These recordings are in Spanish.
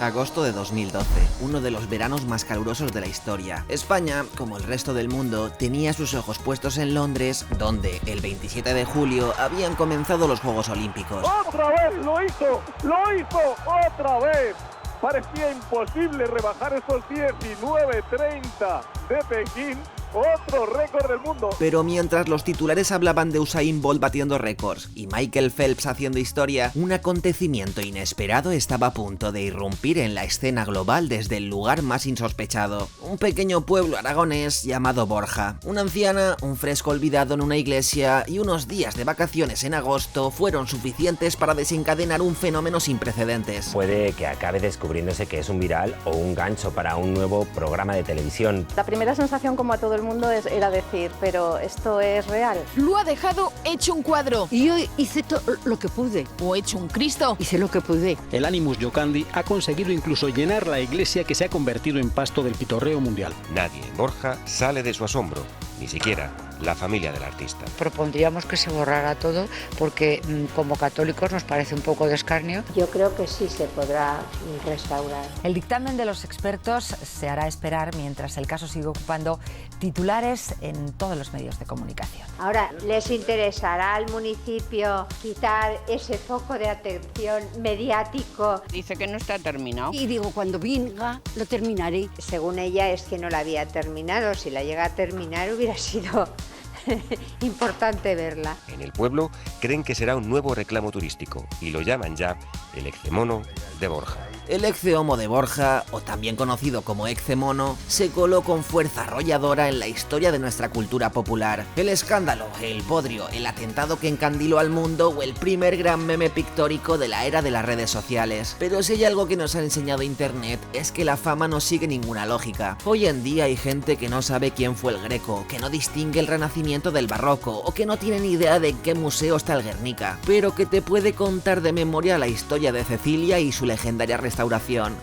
Agosto de 2012, uno de los veranos más calurosos de la historia. España, como el resto del mundo, tenía sus ojos puestos en Londres, donde el 27 de julio habían comenzado los Juegos Olímpicos. ¡Otra vez! ¡Lo hizo! ¡Otra vez! Parecía imposible rebajar esos 19:30 de Pekín. ¡Otro récord del mundo! Pero mientras los titulares hablaban de Usain Bolt batiendo récords y Michael Phelps haciendo historia, un acontecimiento inesperado estaba a punto de irrumpir en la escena global desde el lugar más insospechado. Un pequeño pueblo aragonés llamado Borja. Una anciana, un fresco olvidado en una iglesia y unos días de vacaciones en agosto fueron suficientes para desencadenar un fenómeno sin precedentes. Puede que acabe descubriéndose que es un viral o un gancho para un nuevo programa de televisión. La primera sensación, como a todo el mundo, era decir, pero ¿esto es real? Lo ha dejado hecho un cuadro. Y yo hice todo lo que pude. O hecho un Cristo. Hice lo que pude. El Animus Jocandi ha conseguido incluso llenar la iglesia, que se ha convertido en pasto del pitorreo mundial. Nadie en Borja sale de su asombro, ni siquiera la familia del artista. Propondríamos que se borrara todo porque como católicos nos parece un poco de escarnio. Yo creo que sí se podrá restaurar. El dictamen de los expertos se hará esperar mientras el caso sigue ocupando titulares en todos los medios de comunicación. Ahora, ¿les interesará al municipio quitar ese foco de atención mediático? Dice que no está terminado. Y digo, cuando venga, lo terminaré. Según ella es que no la había terminado. Si la llega a terminar hubiera sido importante verla. En el pueblo creen que será un nuevo reclamo turístico y lo llaman ya el Eccemono de Borja. El Eccehomo de Borja, o también conocido como Eccemono, se coló con fuerza arrolladora en la historia de nuestra cultura popular. El escándalo, el bodrio, el atentado que encandiló al mundo o el primer gran meme pictórico de la era de las redes sociales. Pero si hay algo que nos ha enseñado internet es que la fama no sigue ninguna lógica. Hoy en día hay gente que no sabe quién fue el Greco, que no distingue el Renacimiento del Barroco o que no tiene ni idea de en qué museo está el Guernica, pero que te puede contar de memoria la historia de Cecilia y su legendaria restauración.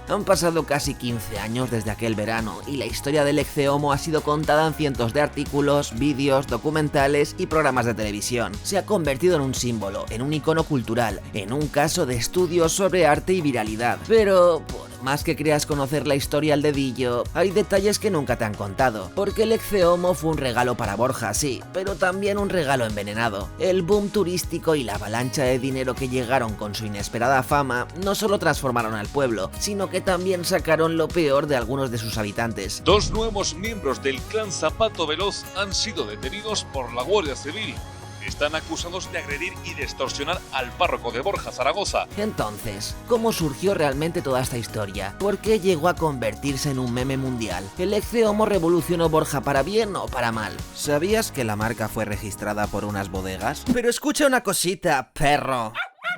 Han pasado casi 15 años desde aquel verano y la historia del Eccehomo ha sido contada en cientos de artículos, vídeos, documentales y programas de televisión. Se ha convertido en un símbolo, en un icono cultural, en un caso de estudio sobre arte y viralidad. Pero por más que creas conocer la historia al dedillo, hay detalles que nunca te han contado, porque el Eccehomo fue un regalo para Borja, sí, pero también un regalo envenenado. El boom turístico y la avalancha de dinero que llegaron con su inesperada fama no solo transformaron al pueblo, sino que también sacaron lo peor de algunos de sus habitantes. 2 nuevos miembros del clan Zapato Veloz han sido detenidos por la Guardia Civil. Están acusados de agredir y de extorsionar al párroco de Borja, Zaragoza. Entonces, ¿cómo surgió realmente toda esta historia? ¿Por qué llegó a convertirse en un meme mundial? ¿El Eccehomo revolucionó Borja para bien o para mal? ¿Sabías que la marca fue registrada por unas bodegas? Pero escucha una cosita, perro.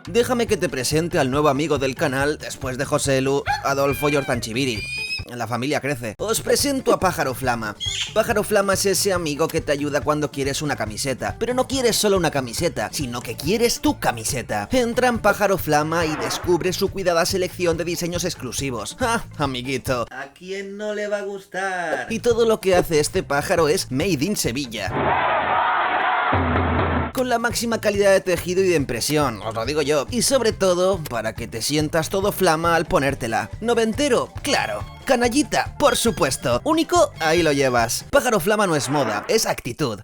Déjame que te presente al nuevo amigo del canal después de José Lu, Adolfo y Hortanchibiri. La familia crece. Os presento a Pájaro Flama. Pájaro Flama es ese amigo que te ayuda cuando quieres una camiseta. Pero no quieres solo una camiseta, sino que quieres tu camiseta. Entra en Pájaro Flama y descubre su cuidada selección de diseños exclusivos. ¡Ah, amiguito! ¿A quién no le va a gustar? Y todo lo que hace este pájaro es Made in Sevilla. Con la máxima calidad de tejido y de impresión, os lo digo yo. Y sobre todo, para que te sientas todo flama al ponértela. ¿Noventero? Claro. Canallita, por supuesto. Único, ahí lo llevas. Pájaro Flama no es moda, es actitud.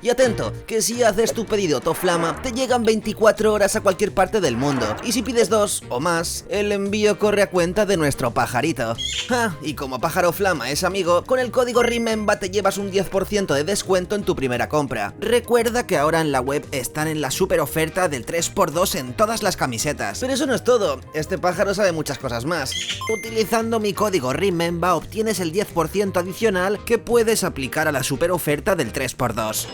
Y atento, que si haces tu pedido Toflama, te llegan 24 horas a cualquier parte del mundo. Y si pides 2 o más, el envío corre a cuenta de nuestro pajarito. Ah, y como Pájaro Flama es amigo, con el código REMEMBER te llevas un 10% de descuento en tu primera compra. Recuerda que ahora en la web están en la super oferta del 3x2 en todas las camisetas. Pero eso no es todo, este pájaro sabe muchas cosas más. Utilizando mi código REMEMBER obtienes el 10% adicional que puedes aplicar a la super oferta del 3x2.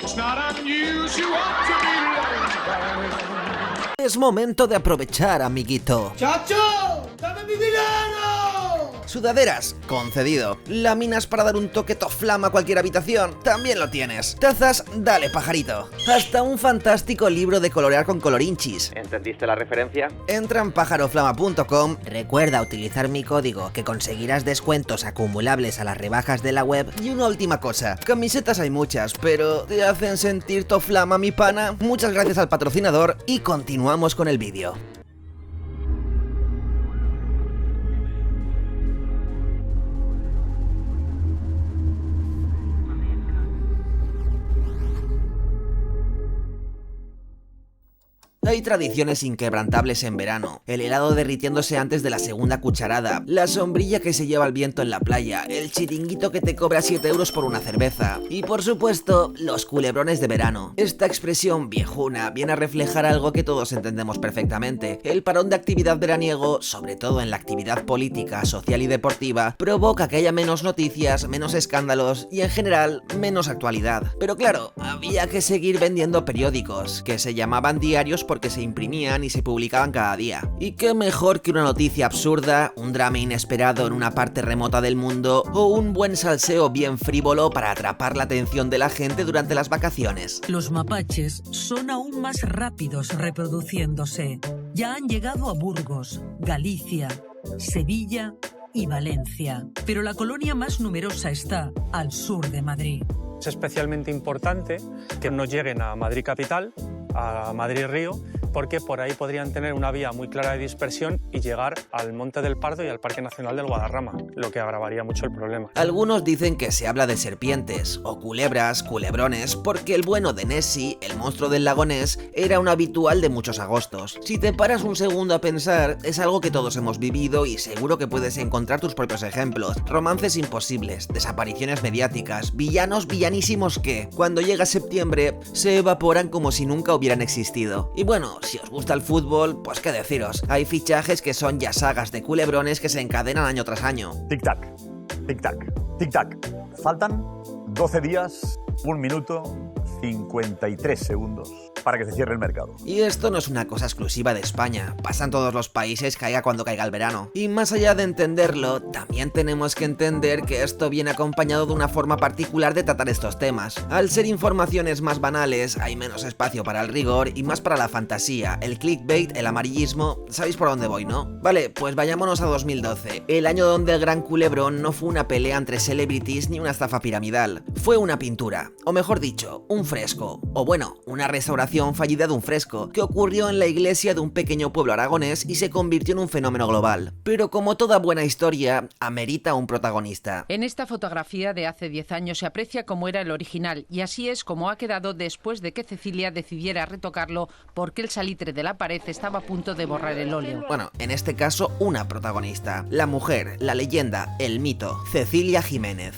Es momento de aprovechar, amiguito. ¡Chacho! ¡Dame mi dinero! Sudaderas, concedido. Láminas para dar un toque Toflama a cualquier habitación, también lo tienes. Tazas, dale pajarito. Hasta un fantástico libro de colorear con colorinchis. ¿Entendiste la referencia? Entra en pájaroflama.com. Recuerda utilizar mi código, que conseguirás descuentos acumulables a las rebajas de la web. Y una última cosa, camisetas hay muchas, pero ¿te hacen sentir Toflama, mi pana? Muchas gracias al patrocinador y continuamos con el vídeo. Hay tradiciones inquebrantables en verano, el helado derritiéndose antes de la segunda cucharada, la sombrilla que se lleva el viento en la playa, el chiringuito que te cobra 7 euros por una cerveza y, por supuesto, los culebrones de verano. Esta expresión viejuna viene a reflejar algo que todos entendemos perfectamente. El parón de actividad veraniego, sobre todo en la actividad política, social y deportiva, provoca que haya menos noticias, menos escándalos y, en general, menos actualidad. Pero claro, había que seguir vendiendo periódicos, que se llamaban diarios porque se imprimían y se publicaban cada día. Y qué mejor que una noticia absurda, un drama inesperado en una parte remota del mundo o un buen salseo bien frívolo para atrapar la atención de la gente durante las vacaciones. Los mapaches son aún más rápidos reproduciéndose. Ya han llegado a Burgos, Galicia, Sevilla y Valencia. Pero la colonia más numerosa está al sur de Madrid. Es especialmente importante que no lleguen a Madrid capital, a Madrid Río, porque por ahí podrían tener una vía muy clara de dispersión y llegar al Monte del Pardo y al Parque Nacional del Guadarrama, lo que agravaría mucho el problema. Algunos dicen que se habla de serpientes, o culebras, culebrones, porque el bueno de Nessie, el monstruo del lago Ness, era un habitual de muchos agostos. Si te paras un segundo a pensar, es algo que todos hemos vivido y seguro que puedes encontrar tus propios ejemplos. Romances imposibles, desapariciones mediáticas, villanos villanísimos que, cuando llega septiembre, se evaporan como si nunca hubieran existido. Y bueno, si os gusta el fútbol, pues qué deciros, hay fichajes que son ya sagas de culebrones que se encadenan año tras año. Tic-tac, tic-tac, tic-tac. Faltan 12 días, 1 minuto, 53 segundos para que se cierre el mercado. Y esto no es una cosa exclusiva de España, pasa en todos los países, caiga cuando caiga el verano. Y más allá de entenderlo, también tenemos que entender que esto viene acompañado de una forma particular de tratar estos temas. Al ser informaciones más banales, hay menos espacio para el rigor y más para la fantasía, el clickbait, el amarillismo. ¿Sabéis por dónde voy, no? Vale, pues vayámonos a 2012, el año donde el gran culebrón no fue una pelea entre celebrities ni una estafa piramidal, fue una pintura, o mejor dicho, un fresco, o bueno, una restauración fallida de un fresco, que ocurrió en la iglesia de un pequeño pueblo aragonés y se convirtió en un fenómeno global. Pero como toda buena historia, amerita un protagonista. En esta fotografía de hace 10 años se aprecia cómo era el original, y así es como ha quedado después de que Cecilia decidiera retocarlo porque el salitre de la pared estaba a punto de borrar el óleo. Bueno, en este caso una protagonista, la mujer, la leyenda, el mito, Cecilia Jiménez.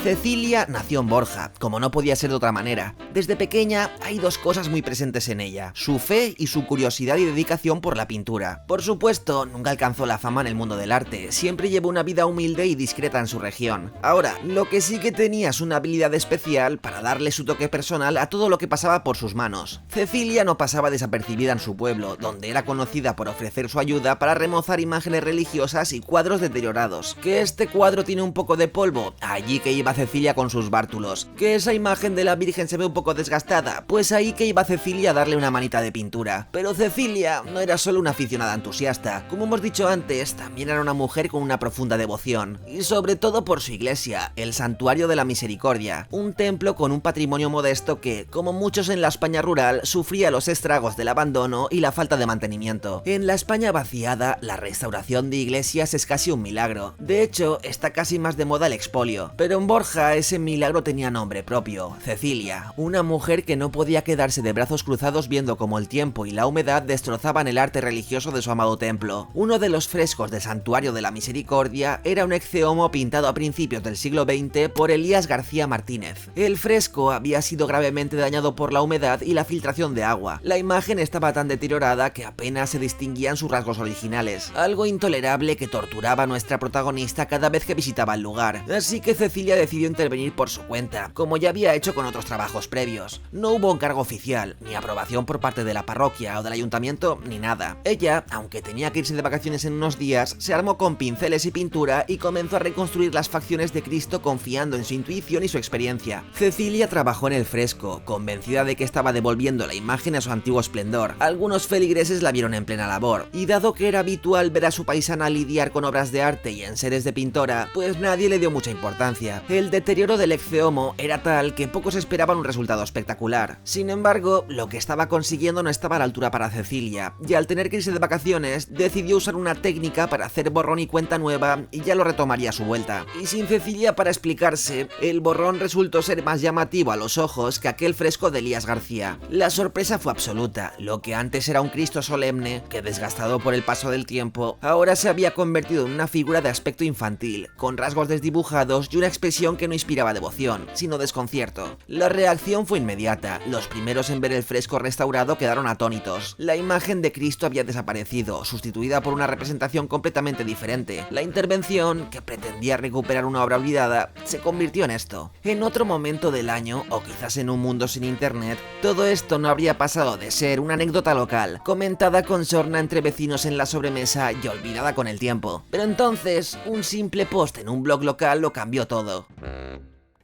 Cecilia nació en Borja, como no podía ser de otra manera. Desde pequeña hay dos cosas muy presentes en ella, su fe y su curiosidad y dedicación por la pintura. Por supuesto, nunca alcanzó la fama en el mundo del arte, siempre llevó una vida humilde y discreta en su región. Ahora, lo que sí que tenía es una habilidad especial para darle su toque personal a todo lo que pasaba por sus manos. Cecilia no pasaba desapercibida en su pueblo, donde era conocida por ofrecer su ayuda para remozar imágenes religiosas y cuadros deteriorados. Que este cuadro tiene un poco de polvo, allí que iba Cecilia con sus bártulos. Que esa imagen de la Virgen se ve un poco desgastada, pues ahí que iba Cecilia a darle una manita de pintura. Pero Cecilia no era solo una aficionada entusiasta, como hemos dicho antes, también era una mujer con una profunda devoción, y sobre todo por su iglesia, el Santuario de la Misericordia, un templo con un patrimonio modesto que, como muchos en la España rural, sufría los estragos del abandono y la falta de mantenimiento. En la España vaciada, la restauración de iglesias es casi un milagro. De hecho, está casi más de moda el expolio, pero en Borja ese milagro tenía nombre propio, Cecilia, una mujer que no podía quedarse de brazos cruzados viendo cómo el tiempo y la humedad destrozaban el arte religioso de su amado templo. Uno de los frescos del Santuario de la Misericordia era un Ecce Homo pintado a principios del siglo XX por Elías García Martínez. El fresco había sido gravemente dañado por la humedad y la filtración de agua. La imagen estaba tan deteriorada que apenas se distinguían sus rasgos originales, algo intolerable que torturaba a nuestra protagonista cada vez que visitaba el lugar. Así que Cecilia decidió intervenir por su cuenta, como ya había hecho con otros trabajos previos. No hubo encargo oficial, ni aprobación por parte de la parroquia o del ayuntamiento, ni nada. Ella, aunque tenía que irse de vacaciones en unos días, se armó con pinceles y pintura y comenzó a reconstruir las facciones de Cristo confiando en su intuición y su experiencia. Cecilia trabajó en el fresco, convencida de que estaba devolviendo la imagen a su antiguo esplendor. Algunos feligreses la vieron en plena labor, y dado que era habitual ver a su paisana lidiar con obras de arte y enseres de pintora, pues nadie le dio mucha importancia. El deterioro del Ecce Homo era tal que pocos esperaban un resultado espectacular. Sin embargo, lo que estaba consiguiendo no estaba a la altura para Cecilia, y al tener que irse de vacaciones, decidió usar una técnica para hacer borrón y cuenta nueva y ya lo retomaría a su vuelta. Y sin Cecilia para explicarse, el borrón resultó ser más llamativo a los ojos que aquel fresco de Elías García. La sorpresa fue absoluta. Lo que antes era un Cristo solemne, que desgastado por el paso del tiempo, ahora se había convertido en una figura de aspecto infantil, con rasgos desdibujados y una expresión que no inspiraba devoción, sino desconcierto. La reacción fue inmediata. Los primeros en ver el fresco restaurado quedaron atónitos. La imagen de Cristo había desaparecido, sustituida por una representación completamente diferente. La intervención, que pretendía recuperar una obra olvidada, se convirtió en esto. En otro momento del año, o quizás en un mundo sin internet, todo esto no habría pasado de ser una anécdota local, comentada con sorna entre vecinos en la sobremesa y olvidada con el tiempo. Pero entonces, un simple post en un blog local lo cambió todo.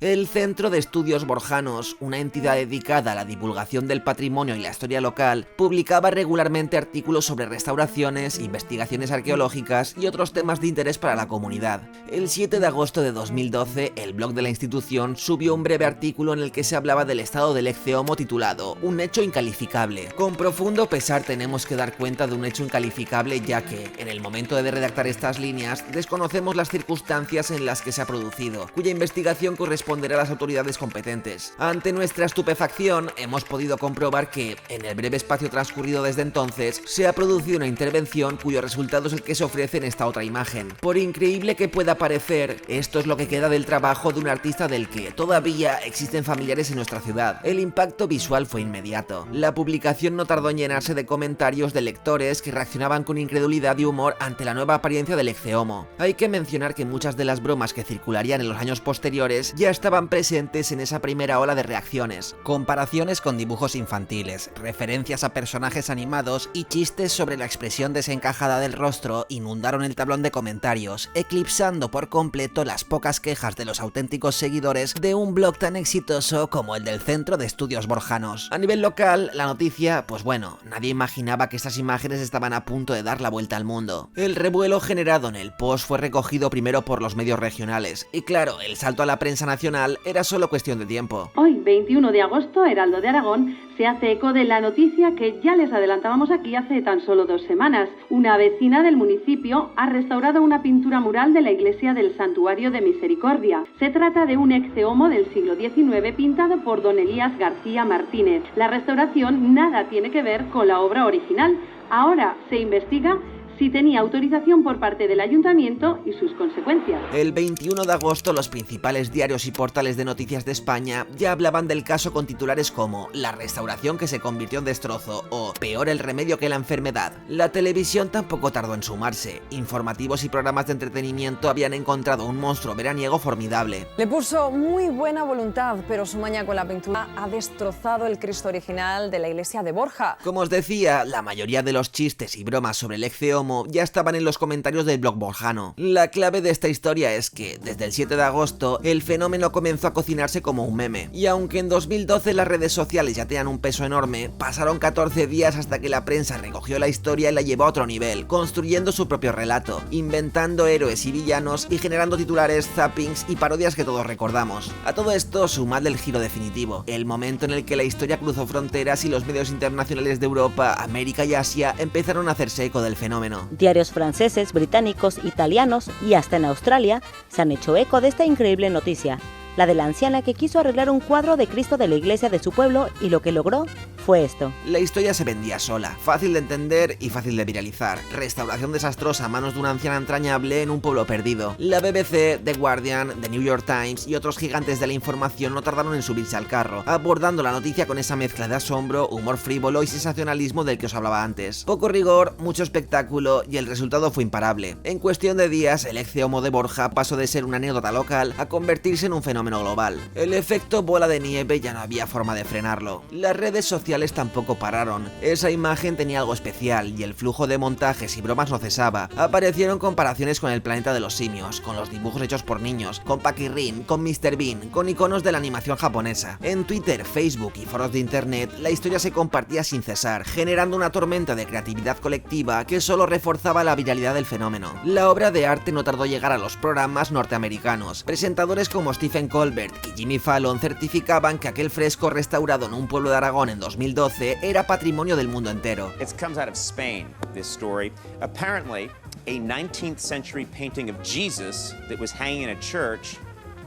El Centro de Estudios Borjanos, una entidad dedicada a la divulgación del patrimonio y la historia local, publicaba regularmente artículos sobre restauraciones, investigaciones arqueológicas y otros temas de interés para la comunidad. El 7 de agosto de 2012, el blog de la institución subió un breve artículo en el que se hablaba del estado del Ecce Homo titulado "Un hecho incalificable". Con profundo pesar tenemos que dar cuenta de un hecho incalificable, ya que, en el momento de redactar estas líneas, desconocemos las circunstancias en las que se ha producido, cuya investigación corresponde a las autoridades competentes. Ante nuestra estupefacción, hemos podido comprobar que, en el breve espacio transcurrido desde entonces, se ha producido una intervención cuyo resultado es el que se ofrece en esta otra imagen. Por increíble que pueda parecer, esto es lo que queda del trabajo de un artista del que todavía existen familiares en nuestra ciudad. El impacto visual fue inmediato. La publicación no tardó en llenarse de comentarios de lectores que reaccionaban con incredulidad y humor ante la nueva apariencia del Ecce Homo. Hay que mencionar que muchas de las bromas que circularían en los años posteriores ya estaban presentes en esa primera ola de reacciones. Comparaciones con dibujos infantiles, referencias a personajes animados y chistes sobre la expresión desencajada del rostro inundaron el tablón de comentarios, eclipsando por completo las pocas quejas de los auténticos seguidores de un blog tan exitoso como el del Centro de Estudios Borjanos. A nivel local, la noticia, pues bueno, nadie imaginaba que estas imágenes estaban a punto de dar la vuelta al mundo. El revuelo generado en el post fue recogido primero por los medios regionales, y claro, el salto a la prensa nacional era solo cuestión de tiempo. Hoy, 21 de agosto, Heraldo de Aragón se hace eco de la noticia que ya les adelantábamos aquí hace tan solo 2 semanas. Una vecina del municipio ha restaurado una pintura mural de la iglesia del Santuario de Misericordia. Se trata de un Ecce Homo del siglo XIX pintado por don Elías García Martínez. La restauración nada tiene que ver con la obra original. Ahora se investiga si tenía autorización por parte del ayuntamiento y sus consecuencias. El 21 de agosto los principales diarios y portales de noticias de España ya hablaban del caso con titulares como "La restauración que se convirtió en destrozo" o "Peor el remedio que la enfermedad". La televisión tampoco tardó en sumarse. Informativos y programas de entretenimiento habían encontrado un monstruo veraniego formidable. Le puso muy buena voluntad, pero su maña con la pintura ha destrozado el Cristo original de la iglesia de Borja. Como os decía, la mayoría de los chistes y bromas sobre el Ecce Homo ya estaban en los comentarios del blog borjano. La clave de esta historia es que, desde el 7 de agosto, el fenómeno comenzó a cocinarse como un meme. Y aunque en 2012 las redes sociales ya tenían un peso enorme, pasaron 14 días hasta que la prensa recogió la historia y la llevó a otro nivel, construyendo su propio relato, inventando héroes y villanos y generando titulares, zappings y parodias que todos recordamos. A todo esto, sumadle el giro definitivo, el momento en el que la historia cruzó fronteras y los medios internacionales de Europa, América y Asia empezaron a hacerse eco del fenómeno. Diarios franceses, británicos, italianos y hasta en Australia se han hecho eco de esta increíble noticia. La de la anciana que quiso arreglar un cuadro de Cristo de la iglesia de su pueblo y lo que logró fue esto. La historia se vendía sola, fácil de entender y fácil de viralizar. Restauración desastrosa a manos de una anciana entrañable en un pueblo perdido. La BBC, The Guardian, The New York Times y otros gigantes de la información no tardaron en subirse al carro, abordando la noticia con esa mezcla de asombro, humor frívolo y sensacionalismo del que os hablaba antes. Poco rigor, mucho espectáculo y el resultado fue imparable. En cuestión de días, el Ecce Homo de Borja pasó de ser una anécdota local a convertirse en un fenómeno global. El efecto bola de nieve ya no había forma de frenarlo. Las redes sociales sociales tampoco pararon. Esa imagen tenía algo especial y el flujo de montajes y bromas no cesaba. Aparecieron comparaciones con el planeta de los simios, con los dibujos hechos por niños, con Paquirrín, con Mr. Bean, con iconos de la animación japonesa. En Twitter, Facebook y foros de internet, la historia se compartía sin cesar, generando una tormenta de creatividad colectiva que solo reforzaba la viralidad del fenómeno. La obra de arte no tardó en llegar a los programas norteamericanos. Presentadores como Stephen Colbert y Jimmy Fallon certificaban que aquel fresco restaurado en un pueblo de Aragón en 2012 era patrimonio del mundo entero. It comes out of Spain, this story. Apparently, a 19th century painting of Jesus that was hanging in a church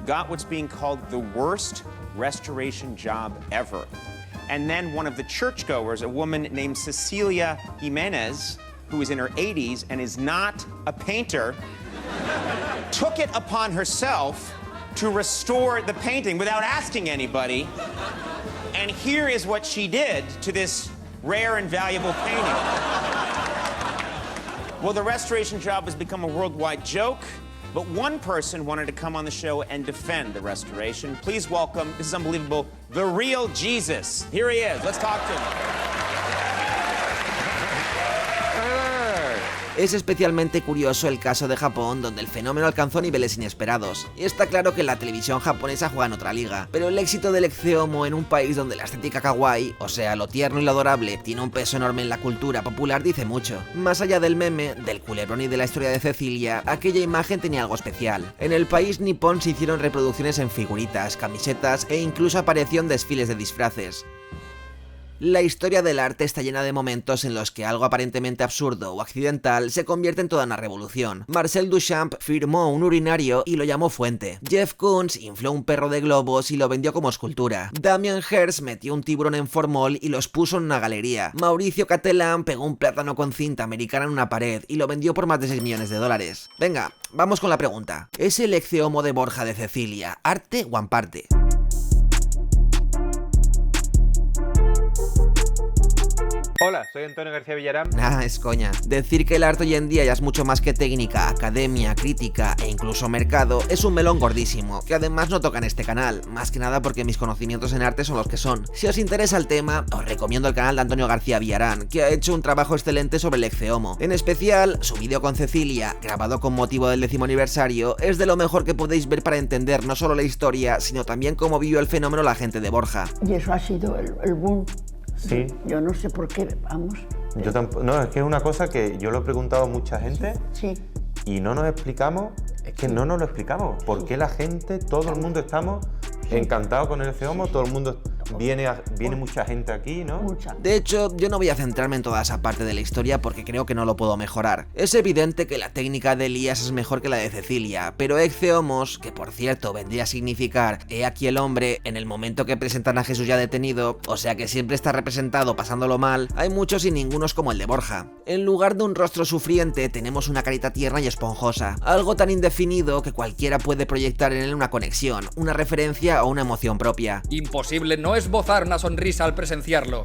got what's being called the worst restoration job ever. And then one of the churchgoers, a woman named Cecilia Jimenez, who is in her 80s and is not a painter, took it upon herself to restore the painting without asking anybody. And here is what she did to this rare and valuable painting. Well, the restoration job has become a worldwide joke, but one person wanted to come on the show and defend the restoration. Please welcome, this is unbelievable, the real Jesus. Here he is. Let's talk to him. Es especialmente curioso el caso de Japón, donde el fenómeno alcanzó niveles inesperados. Y está claro que la televisión japonesa juega en otra liga, pero el éxito del Exeomo en un país donde la estética kawaii, o sea, lo tierno y lo adorable, tiene un peso enorme en la cultura popular dice mucho. Más allá del meme, del culebrón y de la historia de Cecilia, aquella imagen tenía algo especial. En el país nipón se hicieron reproducciones en figuritas, camisetas e incluso aparecieron desfiles de disfraces. La historia del arte está llena de momentos en los que algo aparentemente absurdo o accidental se convierte en toda una revolución. Marcel Duchamp firmó un urinario y lo llamó fuente. Jeff Koons infló un perro de globos y lo vendió como escultura. Damien Hirst metió un tiburón en formol y los puso en una galería. Mauricio Cattelan pegó un plátano con cinta americana en una pared y lo vendió por más de 6 millones de dólares. Venga, vamos con la pregunta. ¿Es el Exeomo de Borja de Cecilia arte o amparte? Hola, soy Antonio García Villarán. Nah, es coña. Decir que el arte hoy en día ya es mucho más que técnica, academia, crítica e incluso mercado es un melón gordísimo, que además no toca en este canal, más que nada porque mis conocimientos en arte son los que son. Si os interesa el tema, os recomiendo el canal de Antonio García Villarán, que ha hecho un trabajo excelente sobre el Exeomo. En especial, su vídeo con Cecilia, grabado con motivo del 10º aniversario, es de lo mejor que podéis ver para entender no solo la historia, sino también cómo vivió el fenómeno la gente de Borja. Y eso ha sido el boom. Sí. Yo no sé por qué, vamos. Yo tampoco, no, es que es una cosa que yo lo he preguntado a mucha gente sí. Y no nos explicamos, es que no nos lo explicamos. ¿Por qué la gente, todo el mundo estamos encantados con el Exeomo? Todo el mundo viene mucha gente aquí, ¿no? Mucha. De hecho, yo no voy a centrarme en toda esa parte de la historia porque creo que no lo puedo mejorar. Es evidente que la técnica de Elías es mejor que la de Cecilia, pero Exeomos, que por cierto vendría a significar he aquí el hombre en el momento que presentan a Jesús ya detenido, o sea que siempre está representado pasándolo mal, hay muchos y ningunos como el de Borja. En lugar de un rostro sufriente tenemos una carita tierna y esponjosa, algo tan indefinido que cualquiera puede proyectar en él una conexión, una referencia o una emoción propia. Imposible no esbozar una sonrisa al presenciarlo.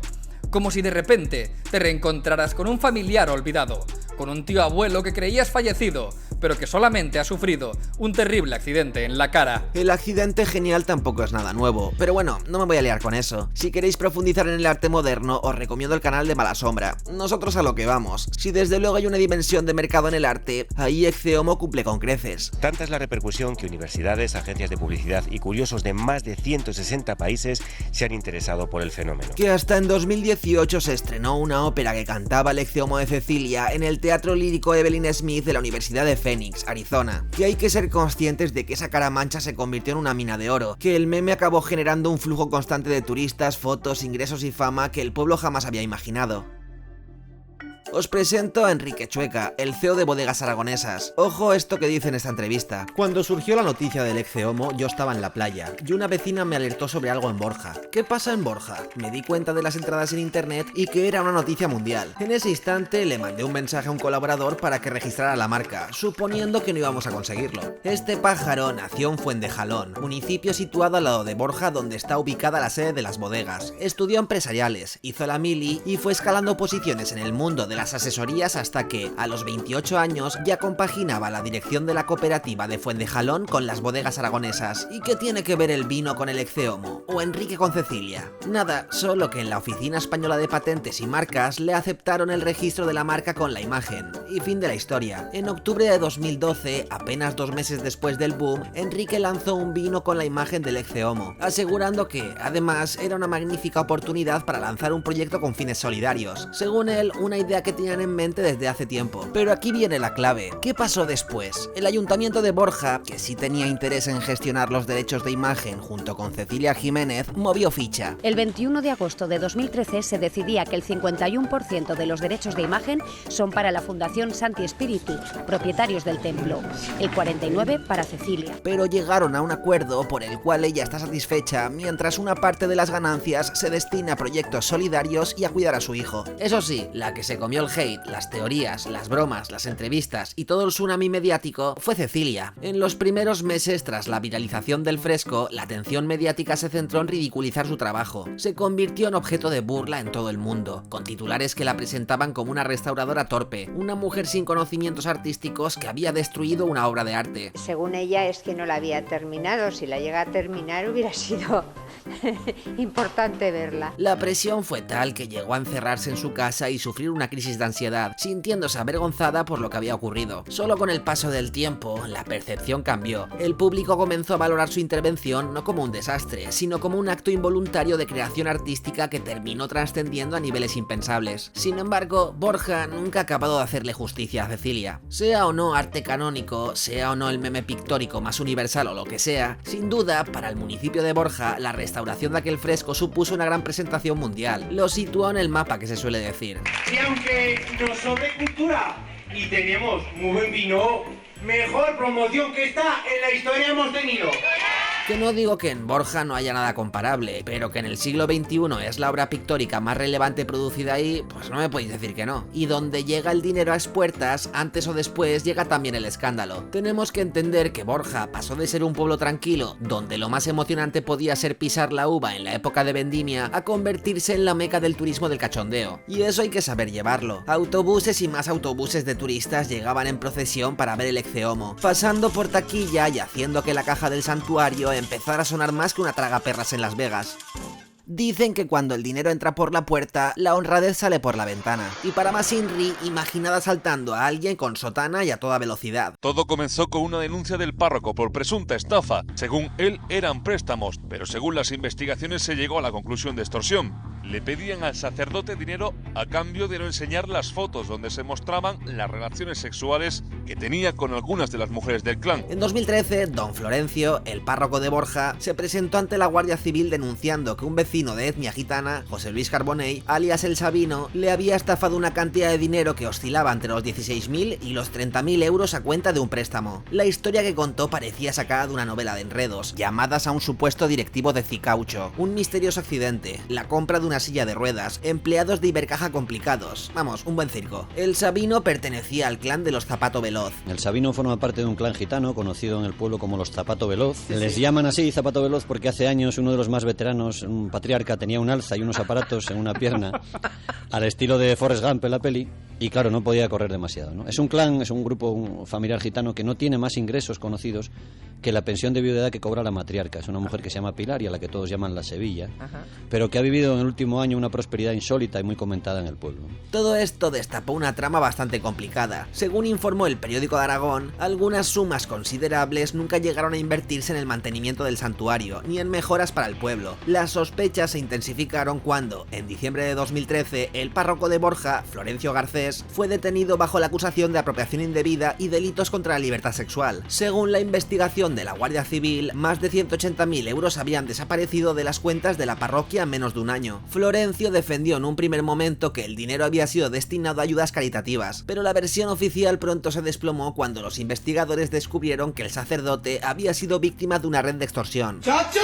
Como si de repente te reencontraras con un familiar olvidado, con un tío abuelo que creías fallecido, pero que solamente ha sufrido un terrible accidente en la cara. El accidente genial tampoco es nada nuevo, pero bueno, no me voy a liar con eso. Si queréis profundizar en el arte moderno, os recomiendo el canal de Mala Sombra. Nosotros a lo que vamos. Si desde luego hay una dimensión de mercado en el arte, ahí Exeomo cumple con creces. Tanta es la repercusión que universidades, agencias de publicidad y curiosos de más de 160 países se han interesado por el fenómeno. Que hasta en 2018 se estrenó una ópera que cantaba el Exeomo de Cecilia en el Teatro Lírico Evelyn Smith de la Universidad de Phoenix, Arizona. Que hay que ser conscientes de que esa cara mancha se convirtió en una mina de oro, que el meme acabó generando un flujo constante de turistas, fotos, ingresos y fama que el pueblo jamás había imaginado. Os presento a Enrique Chueca, el CEO de Bodegas Aragonesas. Ojo esto que dice en esta entrevista. Cuando surgió la noticia del Exeomo, yo estaba en la playa, y una vecina me alertó sobre algo en Borja. ¿Qué pasa en Borja? Me di cuenta de las entradas en internet y que era una noticia mundial. En ese instante le mandé un mensaje a un colaborador para que registrara la marca, suponiendo que no íbamos a conseguirlo. Este pájaro nació en Fuentejalón, municipio situado al lado de Borja donde está ubicada la sede de las bodegas. Estudió empresariales, hizo la mili y fue escalando posiciones en el mundo de las asesorías hasta que, a los 28 años, ya compaginaba la dirección de la cooperativa de Fuentejalón con las bodegas aragonesas. ¿Y qué tiene que ver el vino con el Ecce-Homo? ¿O Enrique con Cecilia? Nada, solo que en la Oficina Española de Patentes y Marcas le aceptaron el registro de la marca con la imagen. Y fin de la historia. En octubre de 2012, apenas 2 meses después del boom, Enrique lanzó un vino con la imagen del Ecce-Homo, asegurando que, además, era una magnífica oportunidad para lanzar un proyecto con fines solidarios. Según él, una idea que tenían en mente desde hace tiempo. Pero aquí viene la clave. ¿Qué pasó después? El Ayuntamiento de Borja, que sí tenía interés en gestionar los derechos de imagen junto con Cecilia Jiménez, movió ficha. El 21 de agosto de 2013 se decidía que el 51% de los derechos de imagen son para la Fundación Santi Spiritus, propietarios del templo, el 49% para Cecilia. Pero llegaron a un acuerdo por el cual ella está satisfecha, mientras una parte de las ganancias se destina a proyectos solidarios y a cuidar a su hijo. Eso sí, la que se comió el hate, las teorías, las bromas, las entrevistas y todo el tsunami mediático fue Cecilia. En los primeros meses tras la viralización del fresco, la atención mediática se centró en ridiculizar su trabajo. Se convirtió en objeto de burla en todo el mundo, con titulares que la presentaban como una restauradora torpe, una mujer sin conocimientos artísticos que había destruido una obra de arte. Según ella es que no la había terminado, si la llega a terminar hubiera sido importante verla. La presión fue tal que llegó a encerrarse en su casa y sufrir una crisis de ansiedad, sintiéndose avergonzada por lo que había ocurrido. Solo con el paso del tiempo, la percepción cambió. El público comenzó a valorar su intervención no como un desastre, sino como un acto involuntario de creación artística que terminó trascendiendo a niveles impensables. Sin embargo, Borja nunca ha acabado de hacerle justicia a Cecilia. Sea o no arte canónico, sea o no el meme pictórico más universal o lo que sea, sin duda, para el municipio de Borja, la restauración de aquel fresco supuso una gran presentación mundial. Lo situó en el mapa, que se suele decir. Y aunque nos sobre cultura y tenemos muy buen vino, mejor promoción que esta en la historia hemos tenido. Que no digo que en Borja no haya nada comparable, pero que en el siglo XXI es la obra pictórica más relevante producida ahí, pues no me podéis decir que no. Y donde llega el dinero a expuertas, antes o después llega también el escándalo. Tenemos que entender que Borja pasó de ser un pueblo tranquilo, donde lo más emocionante podía ser pisar la uva en la época de vendimia, a convertirse en la meca del turismo del cachondeo. Y eso hay que saber llevarlo. Autobuses y más autobuses de turistas llegaban en procesión para ver el Ecce-Homo, pasando por taquilla y haciendo que la caja del santuario empezara a sonar más que una tragaperras en Las Vegas. Dicen que cuando el dinero entra por la puerta, la honradez sale por la ventana. Y para más Inri, imaginad asaltando a alguien con sotana y a toda velocidad. Todo comenzó con una denuncia del párroco por presunta estafa. Según él, eran préstamos, pero según las investigaciones se llegó a la conclusión de extorsión. Le pedían al sacerdote dinero a cambio de no enseñar las fotos donde se mostraban las relaciones sexuales que tenía con algunas de las mujeres del clan. En 2013, don Florencio, el párroco de Borja, se presentó ante la Guardia Civil denunciando que un vecino de etnia gitana, José Luis Carbonell, alias El Sabino, le había estafado una cantidad de dinero que oscilaba entre los 16.000 y los 30.000 euros a cuenta de un préstamo. La historia que contó parecía sacada de una novela de enredos, llamadas a un supuesto directivo de Cicaucho, un misterioso accidente, la compra de una silla de ruedas, empleados de Ibercaja complicados. Vamos, un buen circo. El Sabino pertenecía al clan de los Zapato Veloz. El Sabino forma parte de un clan gitano conocido en el pueblo como los Zapato Veloz. Les llaman así Zapato Veloz porque hace años uno de los más veteranos, un patriarca, tenía un alza y unos aparatos en una pierna al estilo de Forrest Gump en la peli y claro, no podía correr demasiado, ¿no? Es un clan, es un grupo familiar gitano que no tiene más ingresos conocidos que la pensión de viudedad que cobra la matriarca. Es una mujer que se llama Pilar y a la que todos llaman la Sevilla, pero que ha vivido en el último año una prosperidad insólita y muy comentada en el pueblo. Todo esto destapó una trama bastante complicada. Según informó el periódico de Aragón, algunas sumas considerables nunca llegaron a invertirse en el mantenimiento del santuario, ni en mejoras para el pueblo. Las sospechas se intensificaron cuando, en diciembre de 2013, el párroco de Borja, Florencio Garcés, fue detenido bajo la acusación de apropiación indebida y delitos contra la libertad sexual. Según la investigación de la Guardia Civil, más de 180.000 euros habían desaparecido de las cuentas de la parroquia en menos de un año. Florencio defendió en un primer momento que el dinero había sido destinado a ayudas caritativas, pero la versión oficial pronto se desplomó cuando los investigadores descubrieron que el sacerdote había sido víctima de una red de extorsión. ¡Chacho!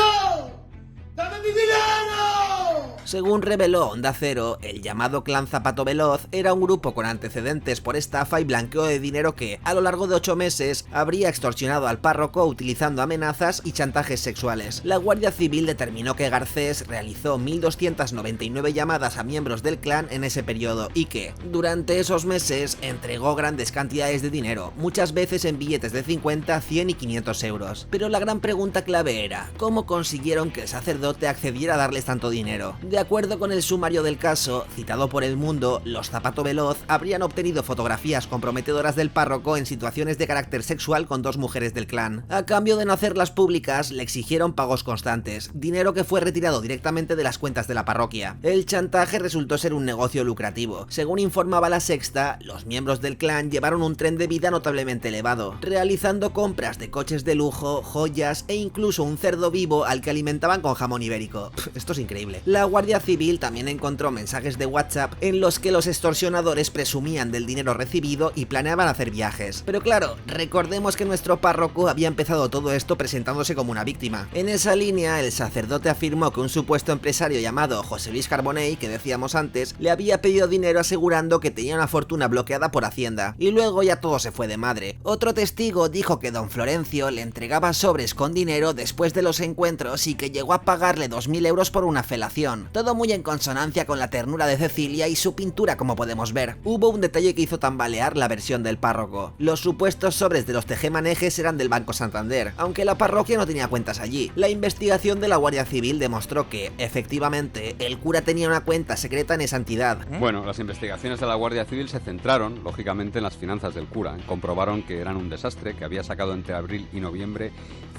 ¡Dame mi dinero! Según reveló Onda Cero, el llamado Clan Zapato Veloz era un grupo con antecedentes por estafa y blanqueo de dinero que, a lo largo de 8 meses, habría extorsionado al párroco utilizando amenazas y chantajes sexuales. La Guardia Civil determinó que Garcés realizó 1.299 llamadas a miembros del clan en ese periodo y que, durante esos meses, entregó grandes cantidades de dinero, muchas veces en billetes de 50, 100 y 500 euros. Pero la gran pregunta clave era, ¿cómo consiguieron que el sacerdote accediera a darles tanto dinero? De acuerdo con el sumario del caso, citado por El Mundo, los Zapato Veloz habrían obtenido fotografías comprometedoras del párroco en situaciones de carácter sexual con 2 mujeres del clan. A cambio de no hacerlas públicas, le exigieron pagos constantes, dinero que fue retirado directamente de las cuentas de la parroquia. El chantaje resultó ser un negocio lucrativo. Según informaba La Sexta, los miembros del clan llevaron un tren de vida notablemente elevado, realizando compras de coches de lujo, joyas e incluso un cerdo vivo al que alimentaban con jamón ibérico. Esto es increíble. La Guardia Civil también encontró mensajes de WhatsApp en los que los extorsionadores presumían del dinero recibido y planeaban hacer viajes. Pero claro, recordemos que nuestro párroco había empezado todo esto presentándose como una víctima. En esa línea, el sacerdote afirmó que un supuesto empresario llamado José Luis Carbonell, que decíamos antes, le había pedido dinero asegurando que tenía una fortuna bloqueada por Hacienda. Y luego ya todo se fue de madre. Otro testigo dijo que don Florencio le entregaba sobres con dinero después de los encuentros y que llegó a pagarle 2.000 euros por una felación. Todo muy en consonancia con la ternura de Cecilia y su pintura, como podemos ver. Hubo un detalle que hizo tambalear la versión del párroco. Los supuestos sobres de los tejemanejes eran del Banco Santander, aunque la parroquia no tenía cuentas allí. La investigación de la Guardia Civil demostró que, efectivamente, el cura tenía una cuenta secreta en esa entidad. Bueno, las investigaciones de la Guardia Civil se centraron, lógicamente, en las finanzas del cura. Comprobaron que eran un desastre, que había sacado entre abril y noviembre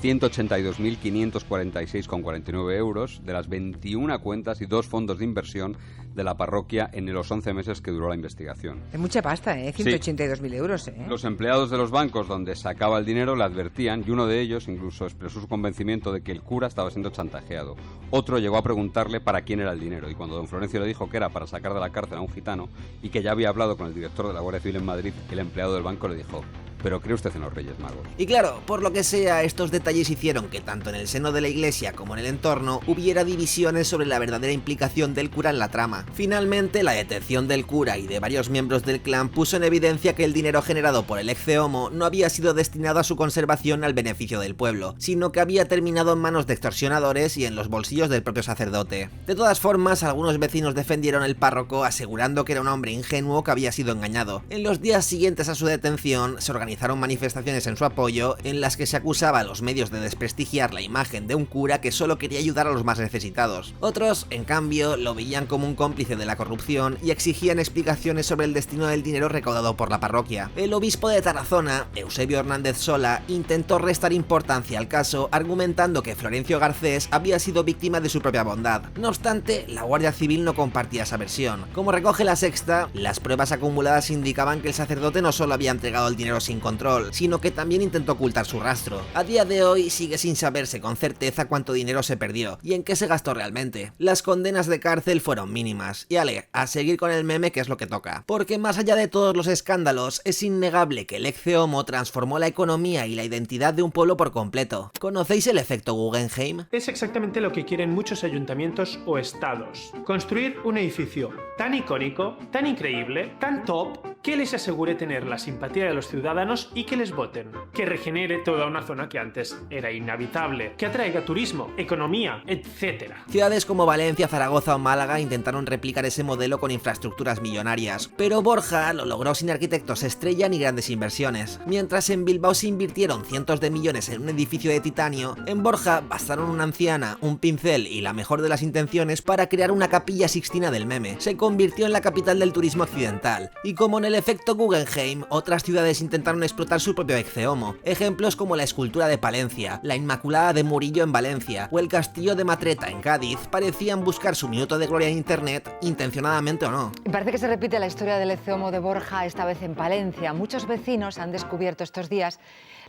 182.546,49 euros de las 21 cuentas y 2 fondos de inversión de la parroquia en los 11 meses que duró la investigación. Es mucha pasta, 182.000 euros, Los empleados de los bancos donde sacaba el dinero le advertían y uno de ellos incluso expresó su convencimiento de que el cura estaba siendo chantajeado. Otro llegó a preguntarle para quién era el dinero y cuando don Florencio le dijo que era para sacar de la cárcel a un gitano y que ya había hablado con el director de la Guardia Civil en Madrid, el empleado del banco le dijo: ¿pero cree usted en los Reyes Magos? Y claro, por lo que sea, estos detalles hicieron que tanto en el seno de la iglesia como en el entorno hubiera divisiones sobre la verdadera implicación del cura en la trama. Finalmente, la detención del cura y de varios miembros del clan puso en evidencia que el dinero generado por el ex-homo no había sido destinado a su conservación al beneficio del pueblo, sino que había terminado en manos de extorsionadores y en los bolsillos del propio sacerdote. De todas formas, algunos vecinos defendieron al párroco asegurando que era un hombre ingenuo que había sido engañado. En los días siguientes a su detención, se organizaron manifestaciones en su apoyo en las que se acusaba a los medios de desprestigiar la imagen de un cura que solo quería ayudar a los más necesitados. Otros, en cambio, lo veían como un cómplice de la corrupción y exigían explicaciones sobre el destino del dinero recaudado por la parroquia. El obispo de Tarazona, Eusebio Hernández Sola, intentó restar importancia al caso argumentando que Florencio Garcés había sido víctima de su propia bondad. No obstante, la Guardia Civil no compartía esa versión. Como recoge La Sexta, las pruebas acumuladas indicaban que el sacerdote no solo había entregado el dinero sin control, sino que también intentó ocultar su rastro. A día de hoy sigue sin saberse con certeza cuánto dinero se perdió y en qué se gastó realmente. Las condenas de cárcel fueron mínimas y a seguir con el meme, que es lo que toca. Porque más allá de todos los escándalos, es innegable que el ex-homo transformó la economía y la identidad de un pueblo por completo. ¿Conocéis el efecto Guggenheim? Es exactamente lo que quieren muchos ayuntamientos o estados. Construir un edificio tan icónico, tan increíble, tan top, que les asegure tener la simpatía de los ciudadanos y que les voten. Que regenere toda una zona que antes era inhabitable. Que atraiga turismo, economía, etc. Ciudades como Valencia, Zaragoza o Málaga intentaron replicar ese modelo con infraestructuras millonarias, pero Borja lo logró sin arquitectos estrella ni grandes inversiones. Mientras en Bilbao se invirtieron cientos de millones en un edificio de titanio, en Borja bastaron una anciana, un pincel y la mejor de las intenciones para crear una capilla sixtina del meme. Se convirtió en la capital del turismo occidental, y como en el efecto Guggenheim, otras ciudades intentaron explotar su propio ex-homo. Ejemplos como la escultura de Palencia, la Inmaculada de Murillo en Valencia o el castillo de Matreta en Cádiz parecían buscar su minuto de gloria en internet, intencionadamente o no. Parece que se repite la historia del ex-homo de Borja, esta vez en Palencia. Muchos vecinos han descubierto estos días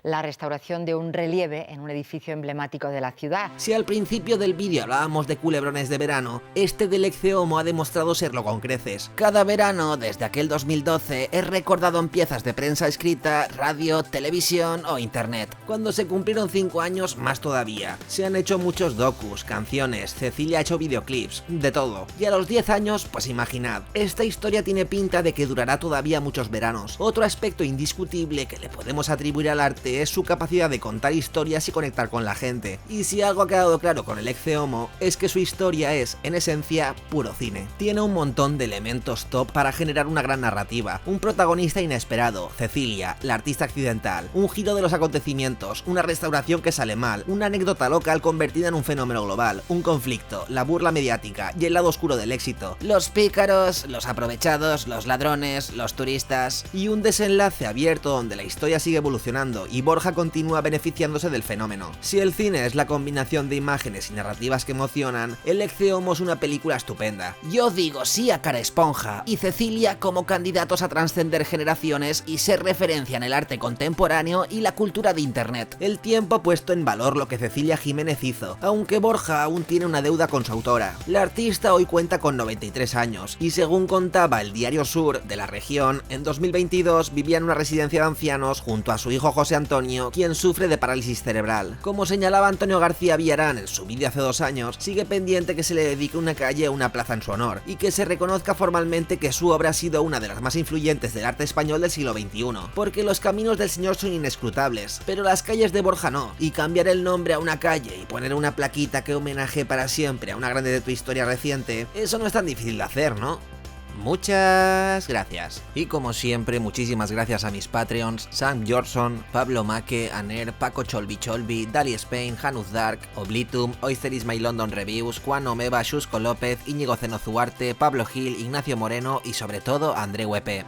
la restauración de un relieve en un edificio emblemático de la ciudad. Si al principio del vídeo hablábamos de culebrones de verano, este del Ecce Homo ha demostrado serlo con creces. Cada verano, desde aquel 2012, es recordado en piezas de prensa escrita, radio, televisión o internet. Cuando se cumplieron 5 años, más todavía. Se han hecho muchos docus, canciones, Cecilia ha hecho videoclips, de todo. Y a los 10 años, pues imaginad, esta historia tiene pinta de que durará todavía muchos veranos. Otro aspecto indiscutible que le podemos atribuir al arte es su capacidad de contar historias y conectar con la gente. Y si algo ha quedado claro con el Ecce Homo, es que su historia es, en esencia, puro cine. Tiene un montón de elementos top para generar una gran narrativa, un protagonista inesperado, Cecilia, la artista accidental, un giro de los acontecimientos, una restauración que sale mal, una anécdota local convertida en un fenómeno global, un conflicto, la burla mediática y el lado oscuro del éxito, los pícaros, los aprovechados, los ladrones, los turistas y un desenlace abierto donde la historia sigue evolucionando y Borja continúa beneficiándose del fenómeno. Si el cine es la combinación de imágenes y narrativas que emocionan, el Ecce Homo es una película estupenda. Yo digo sí a Cara Esponja y Cecilia como candidatos a trascender generaciones y ser referencia en el arte contemporáneo y la cultura de internet. El tiempo ha puesto en valor lo que Cecilia Jiménez hizo, aunque Borja aún tiene una deuda con su autora. La artista hoy cuenta con 93 años y según contaba el Diario Sur de la región, en 2022 vivía en una residencia de ancianos junto a su hijo José Antonio, quien sufre de parálisis cerebral. Como señalaba Antonio García Villarán en su vídeo hace 2 años, sigue pendiente que se le dedique una calle o una plaza en su honor y que se reconozca formalmente que su obra ha sido una de las más influyentes del arte español del siglo XXI, porque los caminos del señor son inescrutables, pero las calles de Borja no, y cambiar el nombre a una calle y poner una plaquita que homenaje para siempre a una grande de tu historia reciente, eso no es tan difícil de hacer, ¿no? Muchas gracias. Y como siempre, muchísimas gracias a mis Patreons, Sam Jorson, Pablo Maque, Aner, Paco Cholbi, Dali Spain, Januz Dark, Oblitum, Oyster is My London Reviews, Juan Omeva, Xusco López, Íñigo Zenozuarte, Pablo Gil, Ignacio Moreno y sobre todo André Huepe.